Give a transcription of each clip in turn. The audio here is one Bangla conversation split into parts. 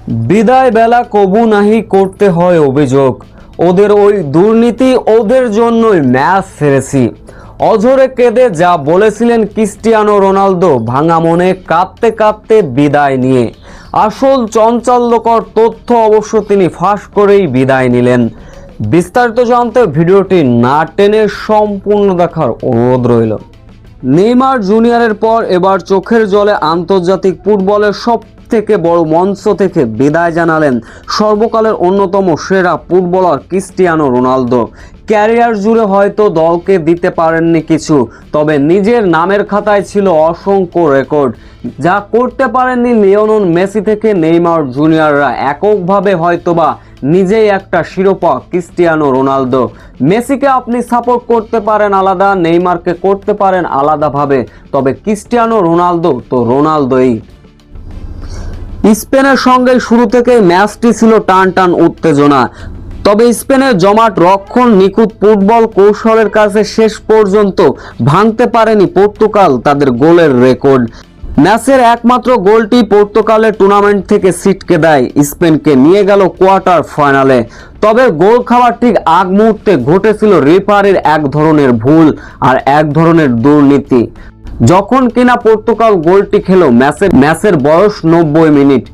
বিদায় বেলা কবু নাহি করতে হয় অভিযোগ, ওদের ওই দুর্নীতি, ওদের জন্যই ম্যাচ হেরেছি। অঝরে কেঁদে যা বলেছিলেন ক্রিস্টিয়ানো রোনালদো, ভাঙা মনে কাঁদতে কাঁদতে বিদায় নিয়ে আসল চাঞ্চল্যকর তথ্য অবশ্য তিনি ফাঁস করেই বিদায় নিলেন। বিস্তারিত জানতে ভিডিওটি না টেনে সম্পূর্ণ দেখার অনুরোধ রইল। নেইমার জুনিয়রের পর এবার চোখের জলে আন্তর্জাতিক ফুটবলের সব থেকে বড় মঞ্চ থেকে বিদায় জানালেন সর্বকালের অন্যতম সেরা ফুটবলার ক্রিস্টিয়ানো রোনালদো। ক্যারিয়ার জুড়ে হয়তো দলকে দিতে পারেননি কিছু, তবে নিজের নামের খাতায় ছিল অসংখ্য রেকর্ড, যা করতে পারেননি লিওনেল মেসি থেকে নেইমার জুনিয়ররা। এককভাবে হয়তোবা নিজেই একটা শিরোপা ক্রিস্টিয়ানো রোনালদো। মেসিকে আপনি সাপোর্ট করতে পারেন আলাদা, নেইমারকে করতে পারেন আলাদাভাবে, তবে ক্রিস্টিয়ানো রোনালদো তো রোনালদোই। স্পেনের সঙ্গে শুরু থেকেই ম্যাচটি ছিল টান টান উত্তেজনা, তবে স্পেনের জমাট রক্ষণ, নিখুঁত ফুটবল কৌশলের কাছে শেষ পর্যন্ত ভাঙতে পারেনি পর্তুগাল তাদের গোলের রেকর্ড। ম্যাচের একমাত্র গোলটি পর্তুগালের টুর্নামেন্ট থেকে ছিটকে দেয়, স্পেনকে নিয়ে গেল কোয়ার্টার ফাইনালে। তবে গোল খাওয়ার ঠিক আগ মুহূর্তে ঘটেছিল রেফারির এক ধরনের ভুল আর এক ধরনের দুর্নীতি। যখন কিনা পর্তুগাল গোলটি খেলো, ম্যাচের বয়স 90 মিনিট।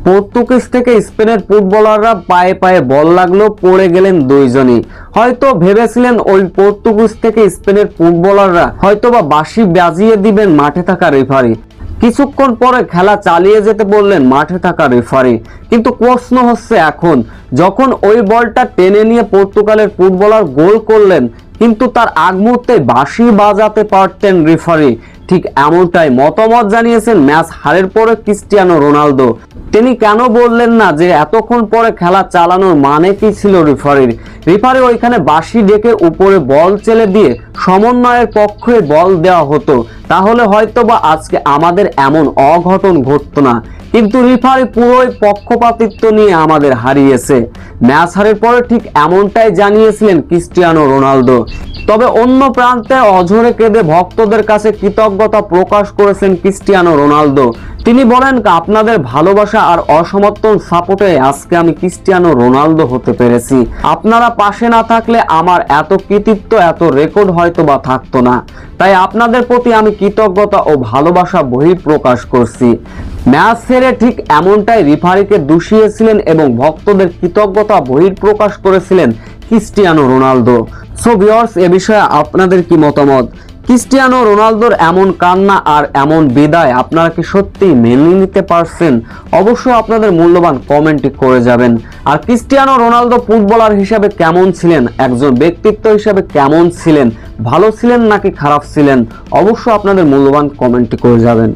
পর্তুগিজ থেকে স্পেনের ফুটবলাররা পায়ে পায়ে বল লাগলো, পড়ে গেলেন দুইজনই। হয়তো ভেবেছিলেন ওই পর্তুগিজ থেকে স্পেনের ফুটবলাররা হয়তোবা বাঁশি বাজিয়ে দিবেন মাঠে থাকা রেফারি। কিছুক্ষণ পরে খেলা চালিয়ে যেতে বললেন মাঠে থাকা রেফারি। কিন্তু প্রশ্ন হচ্ছে এখন, যখন ওই বলটা টেনে নিয়ে পর্তুগালের ফুটবলার গোল করলেন, কিন্তু তার আগ মুহূর্তে বাঁশি বাজাতে পারতেন রেফারি। ঠিক এমনটাই মতামত জানিয়েছেন ম্যাচ হারের পরে ক্রিস্টিয়ানো রোনালদো। তিনি কেন বললেন না যে এতক্ষণ পরে খেলা চালানোর মানে কি ছিল রেফারির? রেফারি ওইখানে বাঁশি ডেকে উপরে বল চেলে দিয়ে সমন্বয়ের পক্ষে বল দেওয়া হতো, তাহলে হয়তোবা আজকে আমাদের এমন অঘটন ঘটতো না। কিন্তু রেফারি পুরোই পক্ষপাতিত্ব নিয়ে আমাদের হারিয়েছে। ম্যাচ হারের পরে ঠিক এমনটাই জানিয়েছিলেন ক্রিস্টিয়ানো রোনালদো। তবে অন্য প্রান্তে অঝরে কেঁদে ভক্তদের কাছে কৃতজ্ঞতা প্রকাশ করেছেন ক্রিস্টিয়ানো রোনালদো। তিনি বলেন, আপনাদের ভালোবাসা আর অসমর্থন সাপোর্টে আজকে আমি ক্রিস্টিয়ানো রোনালদো হতে পেরেছি। আপনারা পাশে না থাকলে আমার এত কৃতিত্ব, এত রেকর্ড হয়তো বা থাকতো না। তাই আপনাদের প্রতি আমি কৃতজ্ঞতা ও ভালোবাসা বহিঃপ্রকাশ করছি। ম্যাচ হেরে ঠিক এমনটাই রেফারিকে দূষিয়েছিলেন এবং ভক্তদের কৃতজ্ঞতা বহিঃপ্রকাশ করেছিলেন ক্রিস্টিয়ানো রোনালদো। সো ভিউয়ার্স, এ বিষয়ে আপনাদের কি মতামত? ক্রিস্টিয়ানো রোনালদোর এমন কান্না আর এমন বিদায় আপনারা কি সত্যি মেনে নিতে পারছেন? অবশ্যই আপনাদের মূল্যবান কমেন্টটি করে যাবেন। আর ক্রিস্টিয়ানো রোনালদো ফুটবলার হিসেবে কেমন ছিলেন, একজন ব্যক্তিত্ব হিসেবে কেমন ছিলেন, ভালো ছিলেন নাকি খারাপ ছিলেন? অবশ্যই আপনাদের মূল্যবান কমেন্টটি করে যাবেন।